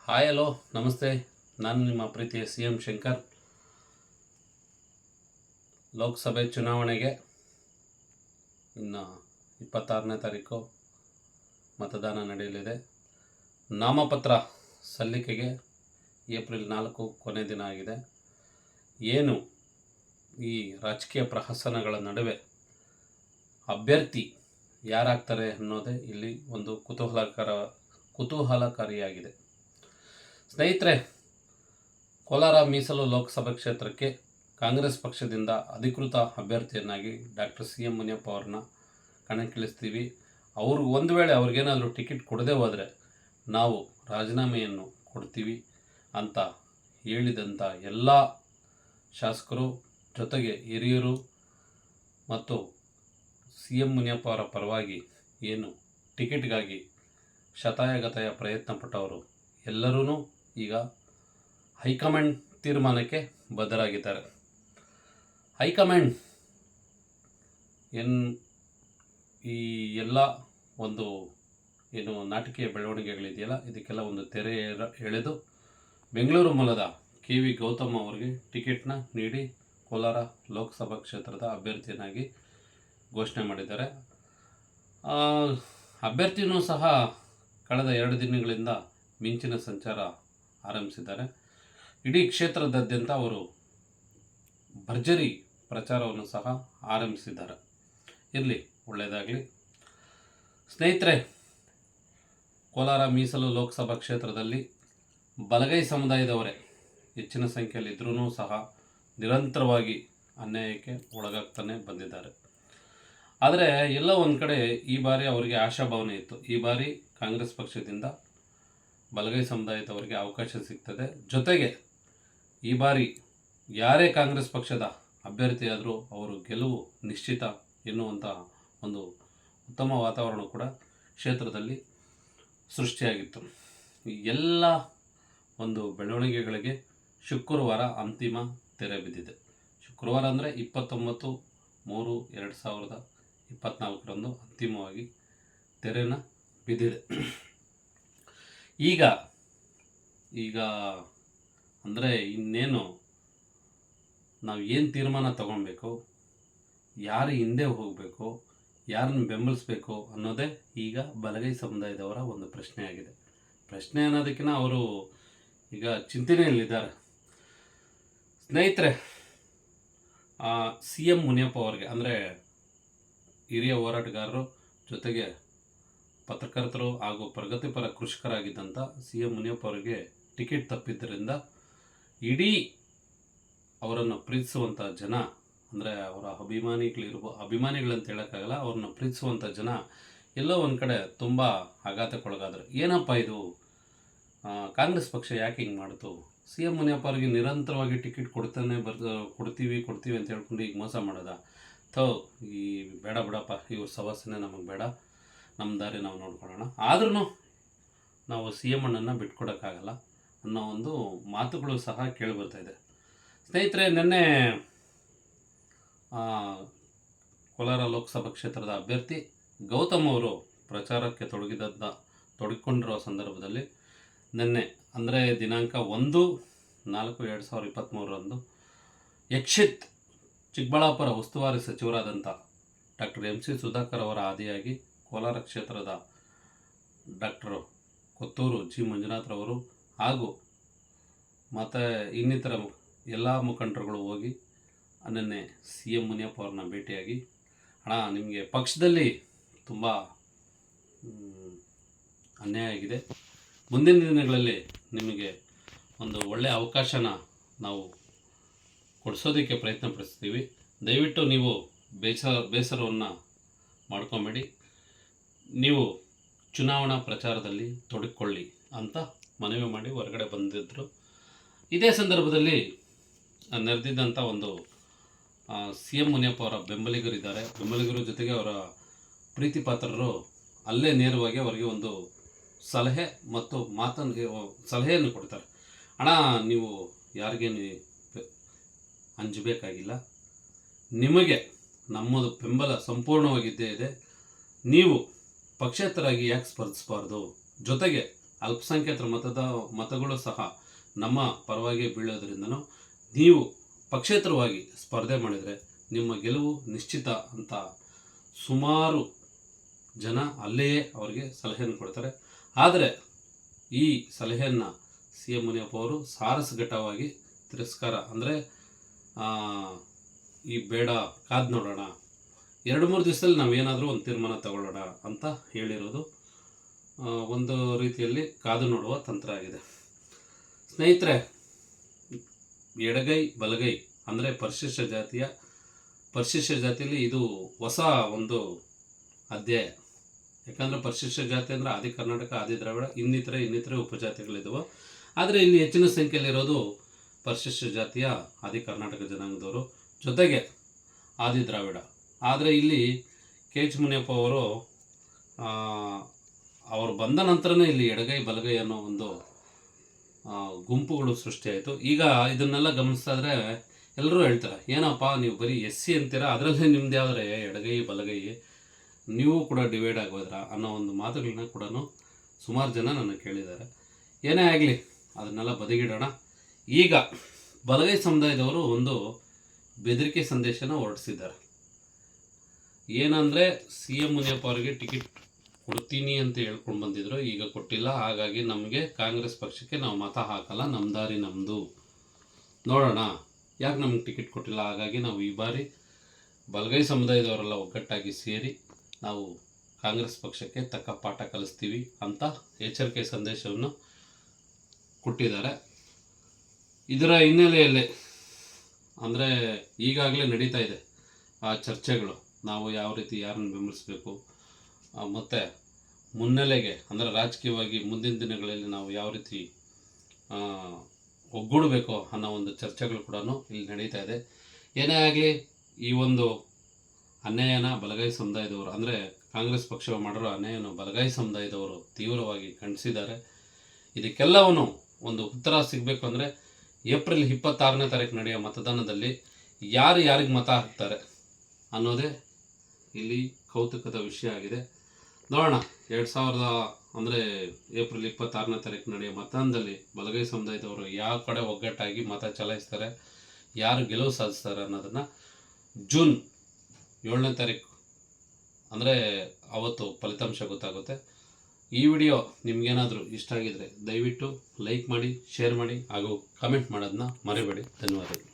Hi hello ನಮಸ್ತೆ. ನಾನು ನಿಮ್ಮ ಪ್ರೀತಿಯ CM ಶಂಕರ್. ಲೋಕಸಭೆ ಚುನಾವಣೆಗೆ ಇನ್ನು 26ನೇ ತಾರೀಕು ಮತದಾನ ನಡೆಯಲಿದೆ. ನಾಮಪತ್ರ ಸಲ್ಲಿಕೆಗೆ ಏಪ್ರಿಲ್ 4 ಕೊನೆ ದಿನ ಆಗಿದೆ. ಏನು ಈ ರಾಜಕೀಯ ಪ್ರಹಸನಗಳ ನಡುವೆ ಅಭ್ಯರ್ಥಿ ಯಾರಾಗ್ತಾರೆ ಅನ್ನೋದೇ ಇಲ್ಲಿ ಒಂದು ಕುತೂಹಲಕಾರಿಯಾಗಿದೆ. ಸ್ನೇಹಿತರೆ, ಕೋಲಾರ ಮೀಸಲು ಲೋಕಸಭಾ ಕ್ಷೇತ್ರಕ್ಕೆ ಕಾಂಗ್ರೆಸ್ ಪಕ್ಷದಿಂದ ಅಧಿಕೃತ ಅಭ್ಯರ್ಥಿಯನ್ನಾಗಿ ಡಾಕ್ಟರ್ CM ಮುನಿಯಪ್ಪ ಅವ್ರನ್ನ ಕಣಕ್ಕಿಳಿಸ್ತೀವಿ. ಅವರು ಒಂದು ವೇಳೆ ಅವ್ರಿಗೇನಾದರೂ ಟಿಕೆಟ್ ಕೊಡದೇ ಹೋದರೆ ನಾವು ರಾಜೀನಾಮೆಯನ್ನು ಕೊಡ್ತೀವಿ ಅಂತ ಹೇಳಿದಂಥ ಎಲ್ಲ ಶಾಸಕರು, ಜೊತೆಗೆ ಹಿರಿಯರು ಮತ್ತು CM ಮುನಿಯಪ್ಪ ಅವರ ಪರವಾಗಿ ಏನು ಟಿಕೆಟ್ಗಾಗಿ ಶತಾಯಗತಾಯ ಪ್ರಯತ್ನ ಪಟ್ಟವರು ಎಲ್ಲರೂ ಈಗ ಹೈಕಮಾಂಡ್ ತೀರ್ಮಾನಕ್ಕೆ ಬದ್ಧರಾಗಿದ್ದಾರೆ. ಹೈಕಮಾಂಡ್ ಈ ಎಲ್ಲ ಒಂದು ಏನು ನಾಟಕೀಯ ಬೆಳವಣಿಗೆಗಳಿದೆಯಲ್ಲ, ಇದಕ್ಕೆಲ್ಲ ಒಂದು ತೆರೆ ಎಳೆದು ಬೆಂಗಳೂರು ಮೂಲದ KV ಗೌತಮ್ ಅವರಿಗೆ ಟಿಕೆಟ್ನ ನೀಡಿ ಕೋಲಾರ ಲೋಕಸಭಾ ಕ್ಷೇತ್ರದ ಅಭ್ಯರ್ಥಿಯನ್ನಾಗಿ ಘೋಷಣೆ ಮಾಡಿದ್ದಾರೆ. ಅಭ್ಯರ್ಥಿಯೂ ಸಹ ಕಳೆದ 2 ದಿನಗಳಿಂದ ಮಿಂಚಿನ ಸಂಚಾರ ಆರಂಭಿಸಿದ್ದಾರೆ. ಇಡೀ ಕ್ಷೇತ್ರದಾದ್ಯಂತ ಅವರು ಭರ್ಜರಿ ಪ್ರಚಾರವನ್ನು ಸಹ ಆರಂಭಿಸಿದ್ದಾರೆ. ಇರಲಿ, ಒಳ್ಳೆಯದಾಗಲಿ. ಸ್ನೇಹಿತರೆ, ಕೋಲಾರ ಮೀಸಲು ಲೋಕಸಭಾ ಕ್ಷೇತ್ರದಲ್ಲಿ ಬಲಗೈ ಸಮುದಾಯದವರೇ ಹೆಚ್ಚಿನ ಸಂಖ್ಯೆಯಲ್ಲಿ ಇದ್ರೂ ಸಹ ನಿರಂತರವಾಗಿ ಅನ್ಯಾಯಕ್ಕೆ ಒಳಗಾಗ್ತಾನೆ ಬಂದಿದ್ದಾರೆ. ಆದರೆ ಎಲ್ಲ ಒಂದು ಕಡೆ ಈ ಬಾರಿ ಅವರಿಗೆ ಆಶಾಭಾವನೆ ಇತ್ತು. ಈ ಬಾರಿ ಕಾಂಗ್ರೆಸ್ ಪಕ್ಷದಿಂದ ಬಲಗೈ ಸಮುದಾಯದವರಿಗೆ ಅವಕಾಶ ಸಿಗ್ತದೆ. ಜೊತೆಗೆ ಈ ಬಾರಿ ಯಾರೇ ಕಾಂಗ್ರೆಸ್ ಪಕ್ಷದ ಅಭ್ಯರ್ಥಿಯಾದರೂ ಅವರು ಗೆಲುವು ನಿಶ್ಚಿತ ಎನ್ನುವಂಥ ಒಂದು ಉತ್ತಮ ವಾತಾವರಣ ಕೂಡ ಕ್ಷೇತ್ರದಲ್ಲಿ ಸೃಷ್ಟಿಯಾಗಿತ್ತು. ಈ ಎಲ್ಲ ಒಂದು ಬೆಳವಣಿಗೆಗಳಿಗೆ ಶುಕ್ರವಾರ ಅಂತಿಮ ತೆರೆ ಬಿದ್ದಿದೆ. ಶುಕ್ರವಾರ ಅಂದರೆ 29/3/2024 ಅಂತಿಮವಾಗಿ ತೆರೆನ ಬಿದ್ದಿದೆ. ಈಗ ಅಂದರೆ ಇನ್ನೇನು ನಾವು ಏನು ತೀರ್ಮಾನ ತಗೊಳ್ಬೇಕು, ಯಾರು ಹಿಂದೆ ಹೋಗಬೇಕು, ಯಾರನ್ನು ಬೆಂಬಲಿಸಬೇಕು ಅನ್ನೋದೇ ಈಗ ಬಲಗೈ ಸಮುದಾಯದವರ ಒಂದು ಪ್ರಶ್ನೆಯಾಗಿದೆ. ಪ್ರಶ್ನೆ ಅನ್ನೋದಕ್ಕಿಂತ ಅವರು ಈಗ ಚಿಂತನೆಯಲ್ಲಿದ್ದಾರೆ. ಸ್ನೇಹಿತರೆ, CM ಮುನಿಯಪ್ಪ ಅವರಿಗೆ ಅಂದರೆ ಹಿರಿಯ ಹೋರಾಟಗಾರರು, ಜೊತೆಗೆ ಪತ್ರಕರ್ತರು ಹಾಗೂ ಪ್ರಗತಿಪರ ಕೃಷಿಕರಾಗಿದ್ದಂಥ CM ಮುನಿಯಪ್ಪ ಅವರಿಗೆ ಟಿಕೆಟ್ ತಪ್ಪಿದ್ದರಿಂದ ಇಡೀ ಅವರನ್ನು ಪ್ರೀತಿಸುವಂಥ ಜನ, ಅಂದರೆ ಅವರ ಅಭಿಮಾನಿಗಳಂತ ಹೇಳೋಕ್ಕಾಗಲ್ಲ, ಅವ್ರನ್ನ ಪ್ರೀತಿಸುವಂಥ ಜನ ಎಲ್ಲೋ ಒಂದು ಕಡೆ ತುಂಬ ಆಘಾತಕ್ಕೊಳಗಾದರು. ಏನಪ್ಪ ಇದು, ಕಾಂಗ್ರೆಸ್ ಪಕ್ಷ ಯಾಕೆ ಹಿಂಗೆ ಮಾಡ್ತು? CM ಮುನಿಯಪ್ಪ ಅವರಿಗೆ ನಿರಂತರವಾಗಿ ಟಿಕೆಟ್ ಕೊಡ್ತೀವಿ ಅಂತ ಹೇಳ್ಕೊಂಡು ಈಗ ಮೋಸ ಮಾಡೋದ? ಈ ಬೇಡ ಬಿಡಪ್ಪ, ಇವ್ರ ಸವಾಸನೆ ನಮಗೆ ಬೇಡ, ನಮ್ಮ ದಾರಿ ನಾವು ನೋಡ್ಕೊಳ್ಳೋಣ, ಆದ್ರೂ ನಾವು CM ಅಣ್ಣನ್ನು ಬಿಟ್ಕೊಡೋಕ್ಕಾಗಲ್ಲ ಅನ್ನೋ ಒಂದು ಮಾತುಗಳು ಸಹ ಕೇಳಿಬರ್ತಾಯಿದೆ. ಸ್ನೇಹಿತರೆ, ನಿನ್ನೆ ಕೋಲಾರ ಲೋಕಸಭಾ ಕ್ಷೇತ್ರದ ಅಭ್ಯರ್ಥಿ ಗೌತಮ್ ಅವರು ಪ್ರಚಾರಕ್ಕೆ ತೊಡಗಿಕೊಂಡಿರೋ ಸಂದರ್ಭದಲ್ಲಿ ನಿನ್ನೆ ಅಂದರೆ ದಿನಾಂಕ 1/4/2023 ಯಕ್ಷಿತ್ ಚಿಕ್ಕಬಳ್ಳಾಪುರ ಉಸ್ತುವಾರಿ ಸಚಿವರಾದಂಥ ಡಾಕ್ಟರ್ MC ಸುಧಾಕರ್ ಅವರ ಆದಿಯಾಗಿ ಕೋಲಾರ ಕ್ಷೇತ್ರದ ಡಾಕ್ಟರ್ ಕೊತ್ತೂರು G ಮಂಜುನಾಥ್ರವರು ಹಾಗೂ ಮತ್ತು ಇನ್ನಿತರ ಎಲ್ಲ ಮುಖಂಡರುಗಳು ಹೋಗಿ ನಿನ್ನೆ CM ಮುನಿಯಪ್ಪ ಅವ್ರನ್ನ ಭೇಟಿಯಾಗಿ, ಅಣ್ಣ, ನಿಮಗೆ ಪಕ್ಷದಲ್ಲಿ ತುಂಬ ಅನ್ಯಾಯ ಆಗಿದೆ, ಮುಂದಿನ ದಿನಗಳಲ್ಲಿ ನಿಮಗೆ ಒಂದು ಒಳ್ಳೆಯ ಅವಕಾಶನ ನಾವು ಕೊಡಿಸೋದಕ್ಕೆ ಪ್ರಯತ್ನ ಪಡಿಸ್ತೀವಿ, ದಯವಿಟ್ಟು ನೀವು ಬೇಸರವನ್ನು ಮಾಡ್ಕೊಬೇಡಿ, ನೀವು ಚುನಾವಣಾ ಪ್ರಚಾರದಲ್ಲಿ ತೊಡಗಿಕೊಳ್ಳಿ ಅಂತ ಮನವಿ ಮಾಡಿ ಹೊರಗಡೆ ಬಂದಿದ್ದರು. ಇದೇ ಸಂದರ್ಭದಲ್ಲಿ ನೆರೆದಿದ್ದಂಥ ಒಂದು CM ಮುನಿಯಪ್ಪ ಅವರ ಬೆಂಬಲಿಗರ ಜೊತೆಗೆ ಅವರ ಪ್ರೀತಿ ಪಾತ್ರರು ಅಲ್ಲೇ ನೇರವಾಗಿ ಅವರಿಗೆ ಒಂದು ಸಲಹೆ ಮತ್ತು ಸಲಹೆಯನ್ನು ಕೊಡ್ತಾರೆ. ಅಣ್ಣ, ನೀವು ಯಾರಿಗೇನು ಅಂಜಬೇಕಾಗಿಲ್ಲ, ನಿಮಗೆ ನಮ್ಮದು ಬೆಂಬಲ ಸಂಪೂರ್ಣವಾಗಿದ್ದೇ ಇದೆ, ನೀವು ಪಕ್ಷೇತರಾಗಿ ಯಾಕೆ ಸ್ಪರ್ಧಿಸಬಾರ್ದು, ಜೊತೆಗೆ ಅಲ್ಪಸಂಖ್ಯಾತರ ಮತಗಳು ಸಹ ನಮ್ಮ ಪರವಾಗಿ ಬೀಳೋದ್ರಿಂದನೂ ನೀವು ಪಕ್ಷೇತರವಾಗಿ ಸ್ಪರ್ಧೆ ಮಾಡಿದರೆ ನಿಮ್ಮ ಗೆಲುವು ನಿಶ್ಚಿತ ಅಂತ ಸುಮಾರು ಜನ ಅಲ್ಲಿಯೇ ಅವರಿಗೆ ಸಲಹೆಯನ್ನು ಕೊಡ್ತಾರೆ. ಆದರೆ ಈ ಸಲಹೆಯನ್ನು CM ಮುನಿಯಪ್ಪ ಅವರು ಸಾರಸಗಟ್ಟವಾಗಿ ತಿರಸ್ಕಾರ, ಅಂದರೆ ಈ ಬೇಡ, ಕಾದು ನೋಡೋಣ, 2-3 ದಿವಸದಲ್ಲಿ ನಾವೇನಾದರೂ ಒಂದು ತೀರ್ಮಾನ ತಗೊಳ್ಳೋಣ ಅಂತ ಹೇಳಿರೋದು ಒಂದು ರೀತಿಯಲ್ಲಿ ಕಾದು ನೋಡುವ ತಂತ್ರ ಆಗಿದೆ. ಸ್ನೇಹಿತರೆ, ಎಡಗೈ ಬಲಗೈ ಅಂದರೆ ಪರಿಶಿಷ್ಟ ಜಾತಿಯಲ್ಲಿ ಇದು ಹೊಸ ಒಂದು ಅಧ್ಯಾಯ. ಯಾಕಂದರೆ ಪರಿಶಿಷ್ಟ ಜಾತಿ ಅಂದರೆ ಆದಿ ಕರ್ನಾಟಕ, ಆದಿ ದ್ರಾವಿಡ, ಇನ್ನಿತರೆ ಉಪಜಾತಿಗಳಿದ್ದವು. ಆದರೆ ಇಲ್ಲಿ ಹೆಚ್ಚಿನ ಸಂಖ್ಯೆಯಲ್ಲಿರೋದು ಪರಿಶಿಷ್ಟ ಜಾತಿಯ ಆದಿ ಕರ್ನಾಟಕ ಜನಾಂಗದವರು, ಜೊತೆಗೆ ಆದಿ ದ್ರಾವಿಡ. ಆದರೆ ಇಲ್ಲಿ KH ಮುನಿಯಪ್ಪ ಅವರು ಬಂದ ನಂತರನೇ ಇಲ್ಲಿ ಎಡಗೈ ಬಲಗೈ ಅನ್ನೋ ಒಂದು ಗುಂಪುಗಳು ಸೃಷ್ಟಿಯಾಯಿತು. ಈಗ ಇದನ್ನೆಲ್ಲ ಗಮನಿಸ್ತಾ ಇದ್ರೆ ಎಲ್ಲರೂ ಹೇಳ್ತಾರೆ, ಏನಪ್ಪ ನೀವು ಬರೀ SC ಅಂತೀರಾ, ಅದರಲ್ಲೇ ನಿಮ್ದು ಯಾವುದ್ರೆ ಎಡಗೈ ಬಲಗೈ, ನೀವು ಕೂಡ ಡಿವೈಡ್ ಆಗೋದ್ರ ಅನ್ನೋ ಒಂದು ಮಾತುಗಳನ್ನ ಕೂಡ ಸುಮಾರು ಜನ ನನ್ನ ಕೇಳಿದ್ದಾರೆ. ಏನೇ ಆಗಲಿ ಅದನ್ನೆಲ್ಲ ಬದಿಗಿಡೋಣ. ಈಗ ಬಲಗೈ ಸಮುದಾಯದವರು ಒಂದು ಬೆದರಿಕೆ ಸಂದೇಶನ ಹೊರಡಿಸಿದ್ದಾರೆ. ಏನಂದರೆ CM ಮುನಿಯಪ್ಪ ಅವರಿಗೆ ಟಿಕೆಟ್ ಕೊಡ್ತೀನಿ ಅಂತ ಹೇಳ್ಕೊಂಡು ಬಂದಿದ್ರು, ಈಗ ಕೊಟ್ಟಿಲ್ಲ. ಹಾಗಾಗಿ ನಮಗೆ ಕಾಂಗ್ರೆಸ್ ಪಕ್ಷಕ್ಕೆ ನಾವು ಮತ ಹಾಕಲ್ಲ, ನಮ್ಮ ದಾರಿ ನಮ್ಮದು, ನೋಡೋಣ ಯಾಕೆ ನಮ್ಗೆ ಟಿಕೆಟ್ ಕೊಟ್ಟಿಲ್ಲ. ಹಾಗಾಗಿ ನಾವು ಈ ಬಾರಿ ಬಲಗೈ ಸಮುದಾಯದವರೆಲ್ಲ ಒಗ್ಗಟ್ಟಾಗಿ ಸೇರಿ ನಾವು ಕಾಂಗ್ರೆಸ್ ಪಕ್ಷಕ್ಕೆ ತಕ್ಕ ಪಾಠ ಕಲಿಸ್ತೀವಿ ಅಂತ ಎಚ್ಚರಿಕೆ ಸಂದೇಶವನ್ನು ಕೊಟ್ಟಿದ್ದಾರೆ. ಇದರ ಹಿನ್ನೆಲೆಯಲ್ಲಿ ಅಂದರೆ ಈಗಾಗಲೇ ನಡೀತಾ ಇದೆ ಆ ಚರ್ಚೆಗಳು, ನಾವು ಯಾವ ರೀತಿ ಯಾರನ್ನು ಬೆಂಬಲಿಸಬೇಕು, ಮತ್ತು ಮುನ್ನೆಲೆಗೆ ಅಂದರೆ ರಾಜಕೀಯವಾಗಿ ಮುಂದಿನ ದಿನಗಳಲ್ಲಿ ನಾವು ಯಾವ ರೀತಿ ಒಗ್ಗೂಡಬೇಕು ಅನ್ನೋ ಒಂದು ಚರ್ಚೆಗಳು ಕೂಡ ಇಲ್ಲಿ ನಡೀತಾ ಇದೆ. ಏನೇ ಆಗಲಿ ಈ ಒಂದು ಅನ್ಯಾಯನ ಬಲಗೈ ಸಮುದಾಯದವರು, ಅಂದರೆ ಕಾಂಗ್ರೆಸ್ ಪಕ್ಷ ಮಾಡಿರೋ ಅನ್ಯಾಯನ ಬಲಗೈ ಸಮುದಾಯದವರು ತೀವ್ರವಾಗಿ ಖಂಡಿಸಿದ್ದಾರೆ. ಇದಕ್ಕೆಲ್ಲವೂ ಒಂದು ಉತ್ತರ ಸಿಗಬೇಕು ಅಂದರೆ ಏಪ್ರಿಲ್ 26ನೇ ತಾರೀಕು ನಡೆಯೋ ಮತದಾನದಲ್ಲಿ ಯಾರಿಗೆ ಮತ ಹಾಕ್ತಾರೆ ಅನ್ನೋದೇ ಇಲ್ಲಿ ಕೌತುಕದ ವಿಷಯ ಆಗಿದೆ. ನೋಡೋಣ, ಏಪ್ರಿಲ್ 26ನೇ ತಾರೀಕು ನಡೆಯೋ ಮತದಾನದಲ್ಲಿ ಬಲಗೈ ಸಮುದಾಯದವರು ಯಾವ ಕಡೆ ಒಗ್ಗಟ್ಟಾಗಿ ಮತ ಚಲಾಯಿಸ್ತಾರೆ, ಯಾರು ಗೆಲುವು ಸಾಧಿಸ್ತಾರೆ ಅನ್ನೋದನ್ನು ಜೂನ್ 7ನೇ ತಾರೀಕು ಅಂದರೆ ಅವತ್ತು ಫಲಿತಾಂಶ ಗೊತ್ತಾಗುತ್ತೆ. ಈ ವಿಡಿಯೋ ನಿಮಗೇನಾದರೂ ಇಷ್ಟ ಆಗಿದರೆ ದಯವಿಟ್ಟು ಲೈಕ್ ಮಾಡಿ, ಶೇರ್ ಮಾಡಿ ಹಾಗೂ ಕಮೆಂಟ್ ಮಾಡೋದನ್ನ ಮರಿಬೇಡಿ. ಧನ್ಯವಾದಗಳು.